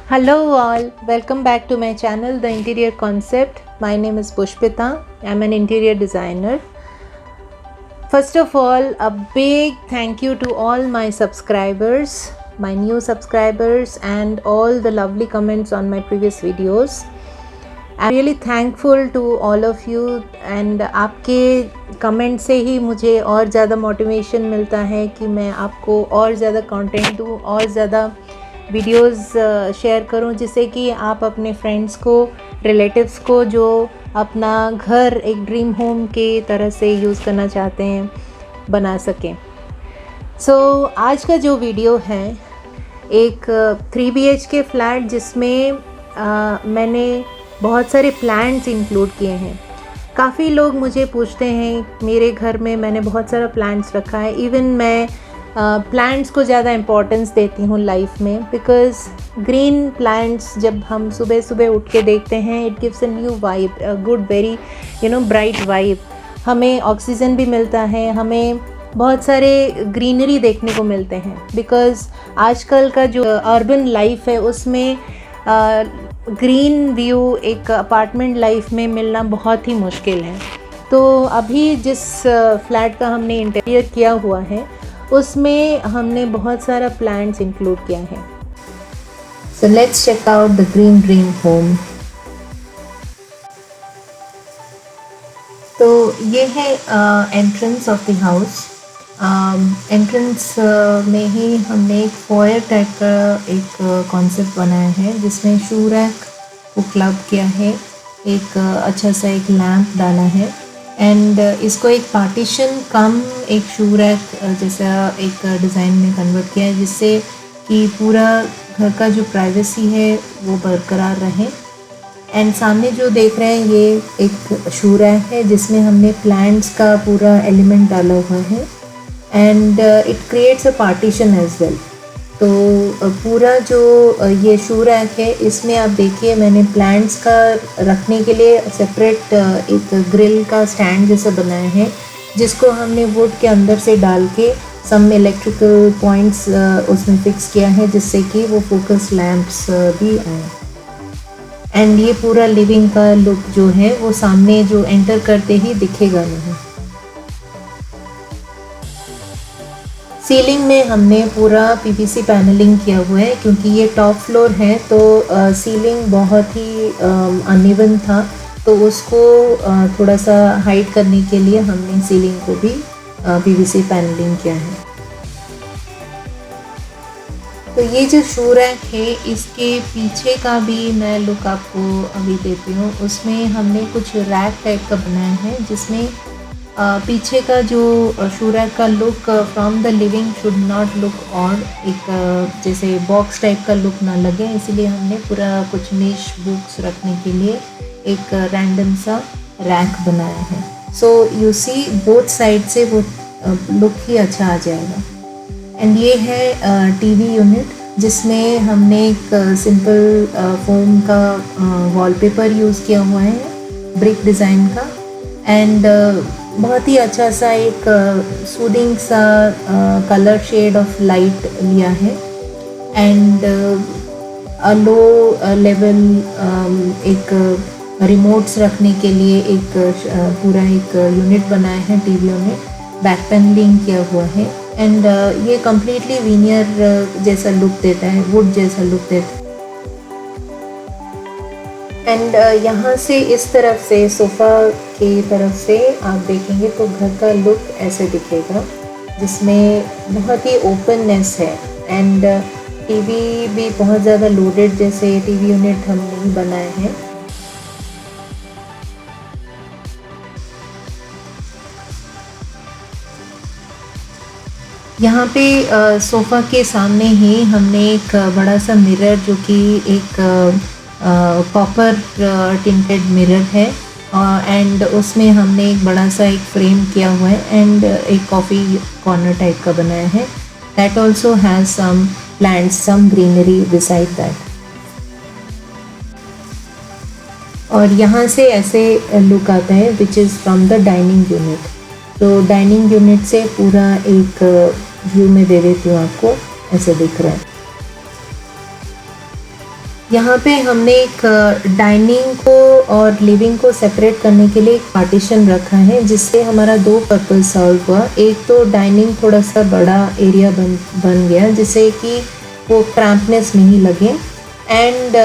Hello all, welcome back to my channel The Interior Concept. My name is Pushpita. I'm an interior designer. First of all, a big thank you to all my subscribers, my new subscribers and all the lovely comments on my previous videos. I'm really thankful to all of you and आपके comment से ही मुझे और ज़्यादा motivation मिलता है कि मैं आपको और ज़्यादा कंटेंट दूँ और ज़्यादा वीडियोस शेयर करूं, जिससे कि आप अपने फ्रेंड्स को, रिलेटिव्स को जो अपना घर एक ड्रीम होम के तरह से यूज़ करना चाहते हैं बना सकें। आज का जो वीडियो है एक 3 BHK फ्लैट जिसमें मैंने बहुत सारे प्लांट्स इंक्लूड किए हैं। काफ़ी लोग मुझे पूछते हैं, मेरे घर में मैंने बहुत सारा प्लांट्स रखा है। इवन मैं प्लांट्स को ज़्यादा इम्पोर्टेंस देती हूँ लाइफ में, बिकॉज़ ग्रीन प्लांट्स जब हम सुबह सुबह उठ के देखते हैं, it gives a new vibe, a good very bright vibe. हमें ऑक्सीजन भी मिलता है, हमें बहुत सारे ग्रीनरी देखने को मिलते हैं। बिकॉज़ आजकल का जो अर्बन लाइफ है उसमें ग्रीन व्यू एक अपार्टमेंट लाइफ में मिलना बहुत ही मुश्किल है। तो अभी जिस फ्लैट का हमने इंटीरियर किया हुआ है उसमें हमने बहुत सारा प्लांट्स इंक्लूड किया है। So let's check out the green dream home. तो ये है entrance of the house. Entrance में ही हमने एक फॉयर टाइप का एक कॉन्सेप्ट बनाया है, जिसमें शू रैक को क्लब किया है, एक अच्छा सा एक लैंप डाला है एंड इसको एक पार्टीशन कम एक शू रैक जैसा एक डिज़ाइन में कन्वर्ट किया है, जिससे कि पूरा घर का जो प्राइवेसी है वो बरकरार रहे। एंड सामने जो देख रहे हैं ये एक शू रैक है जिसमें हमने प्लांट्स का पूरा एलिमेंट डाला हुआ है and it creates a partition as well. तो पूरा जो ये शू रैक है इसमें आप देखिए मैंने प्लांट्स का रखने के लिए सेपरेट एक ग्रिल का स्टैंड जैसा बनाया है, जिसको हमने वुड के अंदर से डाल के सम इलेक्ट्रिकल पॉइंट्स उसमें फिक्स किया है, जिससे कि वो फोकस लैंप्स भी आए। एंड ये पूरा लिविंग का लुक जो है वो सामने जो एंटर करते ही दिखेगा नहीं। सीलिंग में हमने पूरा पीवीसी पैनलिंग किया हुआ है, क्योंकि ये टॉप फ्लोर है तो सीलिंग बहुत ही अनइवन था, तो उसको थोड़ा सा हाइड करने के लिए हमने सीलिंग को भी पीवीसी पैनलिंग किया है। तो ये जो शू रैक है इसके पीछे का भी मैं लुक आपको अभी देती हूँ। उसमें हमने कुछ रैक टाइप का बनाया है, जिसमें पीछे का जो शू रैक का look from the living should not look odd, एक जैसे बॉक्स टाइप का लुक ना लगे, इसीलिए हमने पूरा कुछ निश बुक्स रखने के लिए एक रैंडम सा रैक बनाया है। So you see both side से वो लुक ही अच्छा आ जाएगा। एंड ये है टीवी यूनिट, जिसमें हमने एक सिंपल फोम का वॉलपेपर यूज़ किया हुआ है, ब्रिक डिज़ाइन का। एंड बहुत ही अच्छा सा एक सूदिंग सा कलर शेड ऑफ लाइट लिया है एंड लो लेवल एक रिमोट्स रखने के लिए एक पूरा एक यूनिट बनाया है, टीवी यूनिट। बैक पैनलिंग किया हुआ है एंड ये कम्प्लीटली वीनियर जैसा लुक देता है, वुड जैसा लुक देता है। एंड यहाँ से इस तरफ से सोफ़ा की तरफ से आप देखेंगे तो घर का लुक ऐसे दिखेगा, जिसमें बहुत ही ओपननेस है एंड टीवी भी बहुत ज़्यादा लोडेड जैसे टीवी यूनिट हम नहीं बनाए हैं। यहाँ पे सोफ़ा के सामने ही हमने एक बड़ा सा मिरर, जो कि एक कॉपर टिंटेड मिरर है एंड उसमें हमने एक बड़ा सा एक फ्रेम किया हुआ है एंड एक कॉफ़ी कॉर्नर टाइप का बनाया है। That also has some plants, some greenery beside that. और यहाँ से ऐसे लुक आता है which is from the dining unit. तो डाइनिंग यूनिट से पूरा एक व्यू में दे देती हूँ आपको, ऐसे दिख रहा है। यहाँ पे हमने एक डाइनिंग को और लिविंग को सेपरेट करने के लिए एक पार्टीशन रखा है, जिससे हमारा दो पर्पस सॉल्व हुआ। एक तो डाइनिंग थोड़ा सा बड़ा एरिया बन गया, जिससे कि वो क्रैम्पनेस नहीं लगे, एंड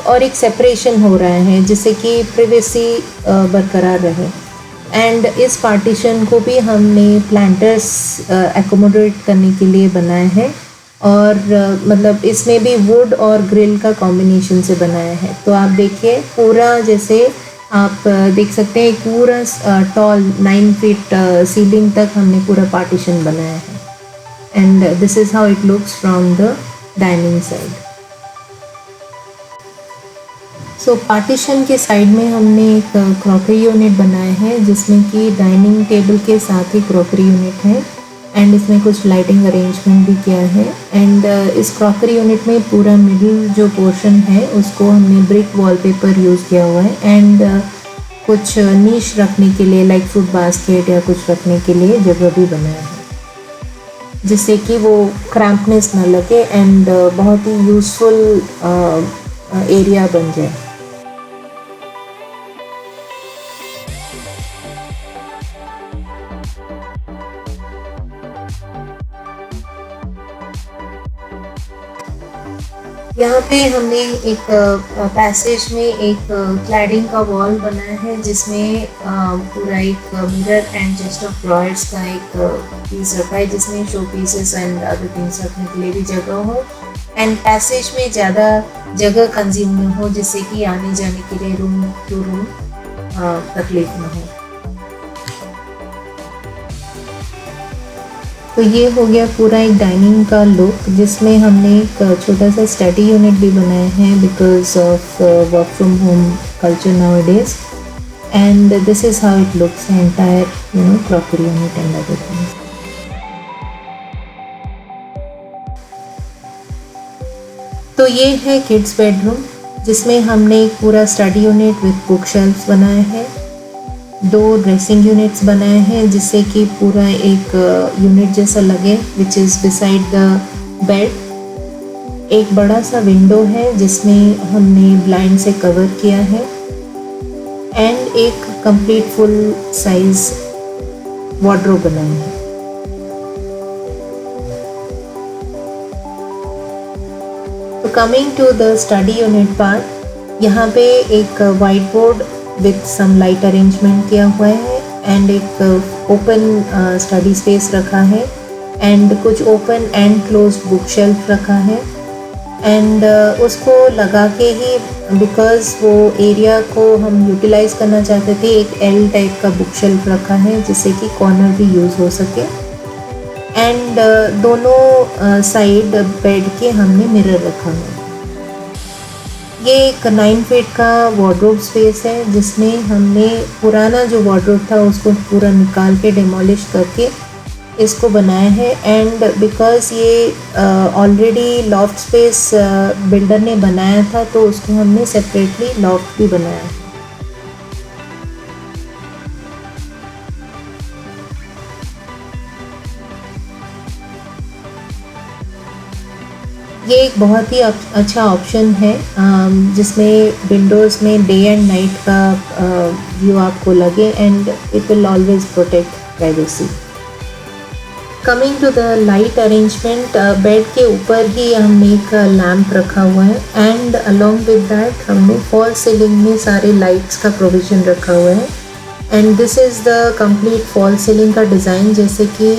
और एक सेपरेशन हो रहा है जिससे कि प्रिवेसी बरकरार रहे। एंड इस पार्टीशन को भी हमने प्लांटर्स एकोमोडेट करने के लिए बनाया है, और मतलब इसमें भी वुड और ग्रिल का कॉम्बिनेशन से बनाया है। तो आप देखिए पूरा, जैसे आप देख सकते हैं पूरा टॉल 9 फीट सीलिंग तक हमने पूरा पार्टीशन बनाया है, and this is how it looks from the dining side. So partition के साइड में हमने एक क्रॉकरी यूनिट बनाया है, जिसमें कि डाइनिंग टेबल के साथ ही क्रॉकरी यूनिट है, एंड इसमें कुछ लाइटिंग अरेंजमेंट भी किया है। एंड इस क्रॉकरी यूनिट में पूरा मिडिल जो पोर्शन है उसको हमने ब्रिक वॉलपेपर यूज़ किया हुआ है, एंड कुछ नीश रखने के लिए लाइक फ्रूट बास्केट या कुछ रखने के लिए जगह भी बनाया है, जिससे कि वो क्रैम्पनेस ना लगे एंड बहुत ही यूज़फुल एरिया बन जाए। यहाँ पे हमने एक पैसेज में एक क्लैडिंग का वॉल बनाया है, जिसमें पूरा एक मिरर एंड चेस्ट ऑफ ड्रॉयर्स का एक पीस रखा है, जिसमें show pieces and other things रखने के लिए भी जगह हो, एंड पैसेज में ज़्यादा जगह कंज्यूम न हो, जिससे कि आने जाने के लिए रूम टू रूम तकलीफ न हो। तो ये हो गया पूरा एक डाइनिंग का लुक, जिसमें हमने एक छोटा सा स्टडी यूनिट भी बनाया है because of work from home culture nowadays, and this is how it looks entire crockery unit and other things. तो ये है किड्स बेडरूम, जिसमें हमने एक पूरा study unit with book shelfs बनाया है, 2 ड्रेसिंग यूनिट्स बनाए हैं जिससे कि पूरा एक यूनिट जैसा लगे which is beside the bed. एक बड़ा सा विंडो है जिसमें हमने ब्लाइंड से कवर किया है, एंड एक कंप्लीट फुल साइज वार्डरोब बनाया है। तो coming to the study unit part, यहाँ पे एक white board with some light arrangement किया हुआ है, एंड एक ओपन स्टडी स्पेस रखा है, एंड कुछ open and close book shelf रखा है, एंड उसको लगा के ही बिकॉज वो एरिया को हम यूटिलाइज करना चाहते थे, एक एल टाइप का बुक शेल्फ रखा है जिससे कि कॉर्नर भी यूज़ हो सके, एंड दोनों साइड बेड के हमने मिरर रखा हुआ है। ये एक 9 फीट का वार्डरोब स्पेस है, जिसमें हमने पुराना जो वार्डरोब था उसको पूरा निकाल के डिमोलिश करके इसको बनाया है, एंड बिकॉज़ ये ऑलरेडी लॉफ्ट स्पेस बिल्डर ने बनाया था तो उसको हमने सेपरेटली लॉफ्ट भी बनाया है। ये एक बहुत ही अच्छा ऑप्शन है जिसमें विंडोज़ में डे एंड नाइट का व्यू आपको लगे, and it will always protect privacy. Coming to the light arrangement, bed के ऊपर ही हमने एक लैम्प रखा हुआ है, एंड अलोंग विद दैट हमने फॉल सीलिंग में सारे लाइट्स का प्रोविज़न रखा हुआ है, and this is the complete fall ceiling का डिज़ाइन, जैसे कि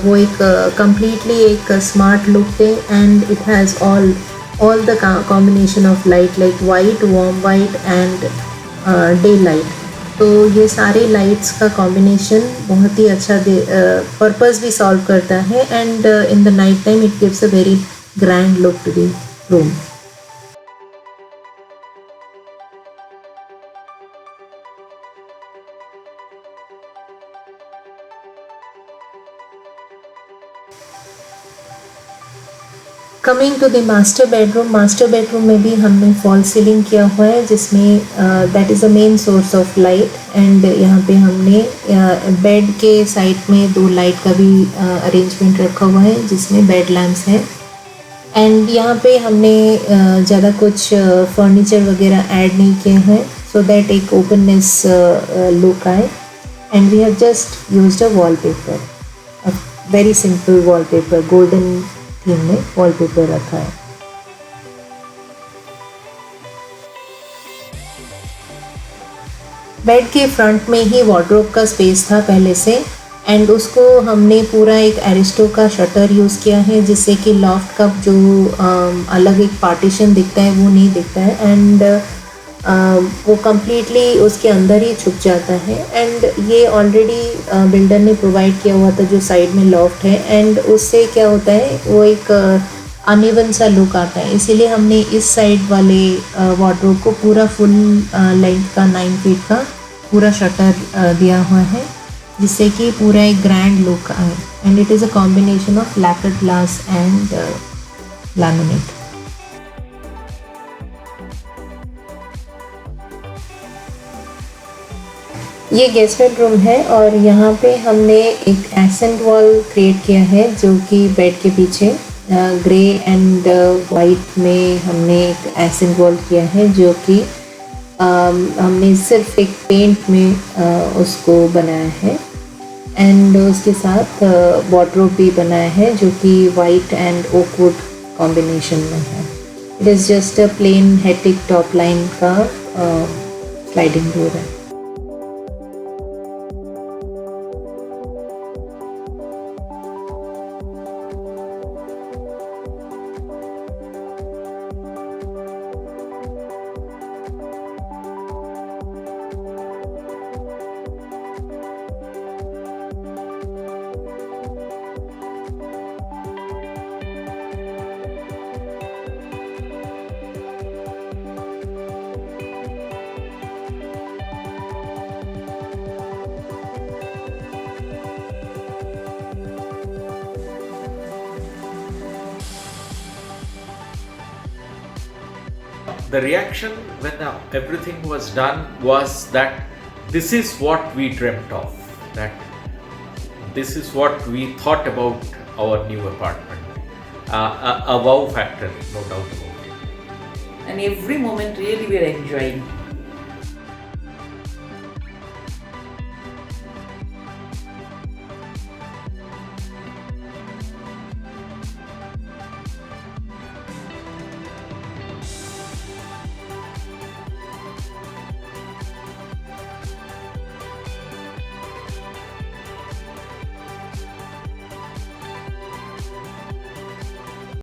वो एक कम्प्लीटली एक स्मार्ट लुक दे, and it has all the combination of light like white, warm white and day light. तो ये सारे लाइट्स का कॉम्बिनेशन बहुत ही अच्छा पर्पस भी सॉल्व करता है, and in the night time it gives a very grand look to the room. Coming to the master bedroom में भी हमने फॉल सीलिंग किया हुआ है, जिसमें that is a main source of light, and यहाँ पे हमने बेड के साइड में 2 लाइट का भी अरेंजमेंट रखा हुआ है जिसमें बेड लैम्प्स हैं, एंड यहाँ पे हमने ज़्यादा कुछ फर्नीचर वगैरह ऐड नहीं किए हैं सो दैट एक ओपननेस लुक आए. And we have just used a wallpaper, a very simple wallpaper, golden theme में वॉलपेपर रखा है. बेड के फ्रंट में ही वार्डरोब का स्पेस था पहले से, एंड उसको हमने पूरा एक एरिस्टो का शटर यूज़ किया है जिससे कि लॉफ्ट का जो अलग एक पार्टीशन दिखता है वो नहीं दिखता है. एंड वो कम्प्लीटली उसके अंदर ही छुप जाता है. एंड ये ऑलरेडी बिल्डर ने प्रोवाइड किया हुआ था जो साइड में लॉफ्ट है, एंड उससे क्या होता है वो एक अनइवन सा लुक आता है. इसीलिए हमने इस साइड वाले वार्डरोब को पूरा फुल लेंथ का 9 फीट का पूरा शटर दिया हुआ है जिससे कि पूरा एक ग्रैंड लुक आए. And it is a combination of lacked glass and laminate. ये गेस्ट बेडरूम है और यहाँ पे हमने एक एसेंट वॉल क्रिएट किया है जो कि बेड के पीछे ग्रे एंड वाइट में हमने एक एसेंट वॉल किया है जो कि हमने सिर्फ एक पेंट में उसको बनाया है. एंड उसके साथ वार्डरोब भी बनाया है जो कि वाइट एंड ओकवुड कॉम्बिनेशन में है. It is just a plain Hettich top line का स्लाइडिंग डोर है. The reaction when everything was done was that this is what we dreamt of, that this is what we thought about our new apartment. A wow factor, no doubt about it. And every moment really we are enjoying.